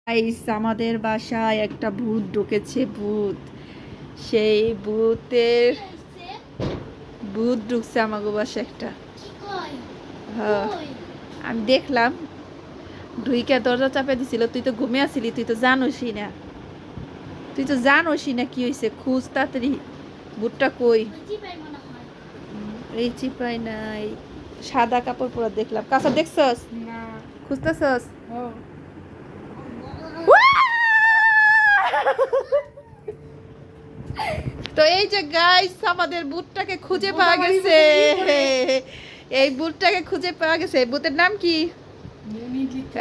Guys আমাদের বাসায় একটা ভূত ঢুকেছে। ভূত সেই ভূতের ভূত ঢুকছে আমাগো বাসায় একটা। হ্যাঁ, আমি দেখলাম ঢুইকা দরজা চাপে দিছিল। তুই তো ঘুমিয়ে আসিলি, তুই তো জানোসই না, কি হয়েছে। খুঁজ তাড়াতাড়ি, ভূতটা কই? এই চিপাই নাই, সাদা কাপড় পরা দেখলাম। কাঁচা দেখছস? খুঁজতেছস? তো এই যে গাইস আমাদের ভূতটাকে খুঁজে পাওয়া গেছে। এই ভূতটাকে খুঁজে পাওয়া গেছে। এই ভূতের নাম কি?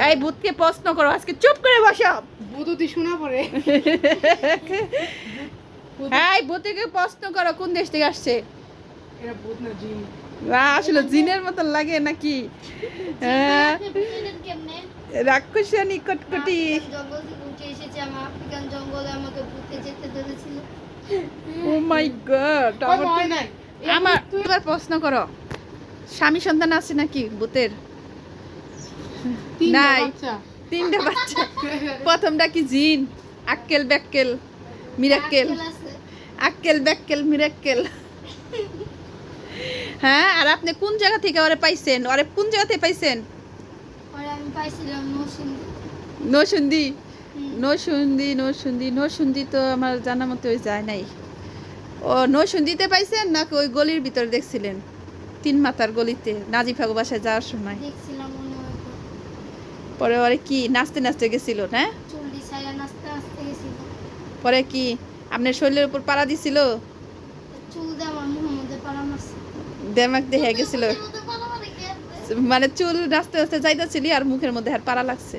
এই ভূতকে প্রশ্ন করো আজকে, চুপ করে বসো। ভূততি শোনা পড়ে। এই ভূতকে প্রশ্ন করো কোন দেশ থেকে আসছে। এরা ভূত না জিন। আসলে জিনের মতো লাগে নাকি? রাক্ষসানি কটকটি। জঙ্গল থেকে উঠে এসেছে, আমার আফ্রিকান জঙ্গলে আমাকে ভূতে যেতে ধরেছিল। ও মাই গড। আমার এবার প্রশ্ন করো, স্বামী সন্তান আছে নাকি ভূতের? নাই, তিনটে বাচ্চা। প্রথমটা কি জিন? আক্কেল ব্যাক্কেল মিরাক্কেল। আক্কেল ব্যাক্কেল মিরাক্কেল। হ্যাঁ, আর আপনি কোন জায়গা থেকে ওরে পাইছেন? ওরে কোন জায়গা থেকে পাইছেন? পরে আমি পাইছিলাম নরসিংদী। নরসিংদী তো আমার জানা মতো ওই যায় নাই। ও নরসিংদীতে পাইছেন নাকি ওই গলির ভিতরে দেখছিলেন? তিন মাথার গলিতে নাজিফাগো বাসায় যাওয়ার সময় দেখছিলাম। পরে ওরে কি নাচতে নাচতে গেছিল না? চুল্লি ছায়া নাচতে নাচতে গেছিল। পরে কি আপনার শরীরের উপর পাড়া দিছিল? চুল দিয়ে আমার মুখের মধ্যে পাড়া মারছে। দেমাক দেখে গেছিল, মানে চুল নাচতে নাচতে যাইতেছিলি আর মুখের মধ্যে আর পাড়া লাগছে।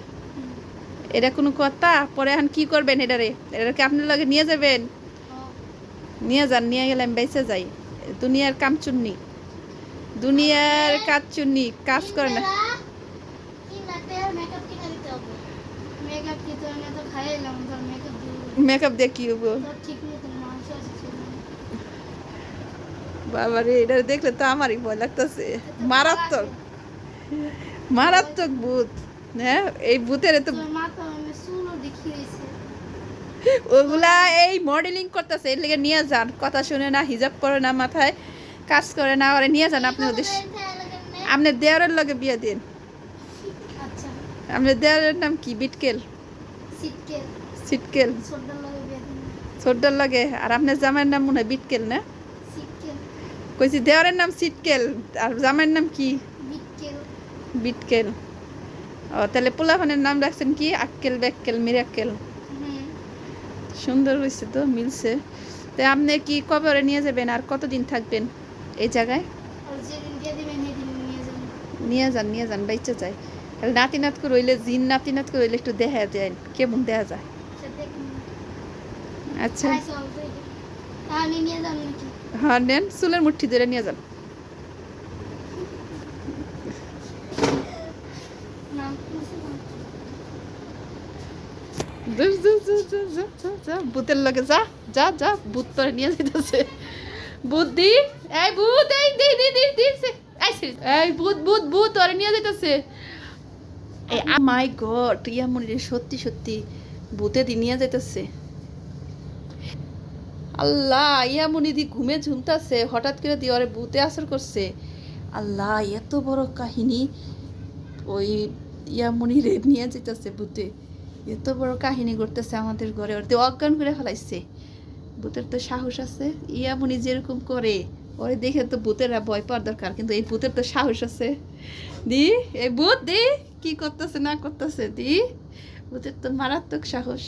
এটা কোনো কথা? পরে এখন কি করবেন এটাকে আপনার লগে নিয়ে যাবেন? নিয়ে যান, নিয়ে গেলে আমি বেঁচে যাই। দুনিয়ার কামচুন্নি, দুনিয়ার কাজচুন্নি, কাজ করে না। মেকআপ দিয়ে কি হবো বাবা রে? এটা দেখলে তো আমারই ভয় লাগতেছে। মারাত্মক মারাত্মক ভূত। হ্যাঁ, এই ভূতের তো ওগুলা এই মডেলিং করতেছে, এর লেগে নিয়ে যান। কথা শুনে না, হিজাব করে না, মাথায় কাজ করে না, ওরে নিয়ে যান। আপনি ওদের আপনার দেওয়ারের লগে বিয়ে দিন। আপনার দেওয়ারের নাম কি? বিটকেল, সিটকেল, ছোট্ডর লাগে। আর আপনার জামাইয়ের নাম মনে হয় বিটকেল না? কইছি দেওয়ারের নাম সিটকেল আর জামাইয়ের নাম কি? বিটকেল। ও তাহলে পোলাপানের নাম রাখছেন কি? আক্কেল ব্যাক্কেল মিরাক্কেল। সুন্দর হয়েছে তো, মিলছে। তো আপনি কি কবে ওরে নিয়ে যাবেন আর কতদিন থাকবেন এই জায়গায়? নিয়ে যান বাইচে যায়। তাহলে নাতি নাতকে রইলে, জিন নাতি নাতকে রইলে একটু দেখা যায় কেমন দেখা যায়। আচ্ছা হ্যাঁ, নেন, চুলের মুঠি ধরে নিয়ে যান। ভূতের লগে যা যা যা, ভূত তোরে নিয়ে যেতেছে। বুদ্ধি, এই ভূত, এই দি দি দি দি, এই ভূত ভূত ভূত তোরে নিয়ে যেতেছে। এই মাই গড, ইয়ামনি সত্যি সত্যি ভূতে দি নিয়ে যেতেছে। আল্লাহ, ইয়ামনি দি ঘুমে ঝুমতাছে, হঠাৎ করে দি ওরে ভূতে আসর করছে। আল্লাহ, এত বড় কাহিনী। ওই ইয়ামনি রে নিয়ে যেতেছে ভূতে, এত বড় কাহিনী করতেছে আমাদের ঘরে। ওর তো অজ্ঞান করে ফেলাইছে। ভূতের তো সাহস আছে। ইয়ামনি যেরকম করে ওরে দেখে তো ভূতেরা ভয় পাওয়ার দরকার, কিন্তু এই ভূতের তো সাহস আছে। দি এই ভূত দি কি করতেছে না করতেছে, দি ভূতের তো মারাত্মক সাহস।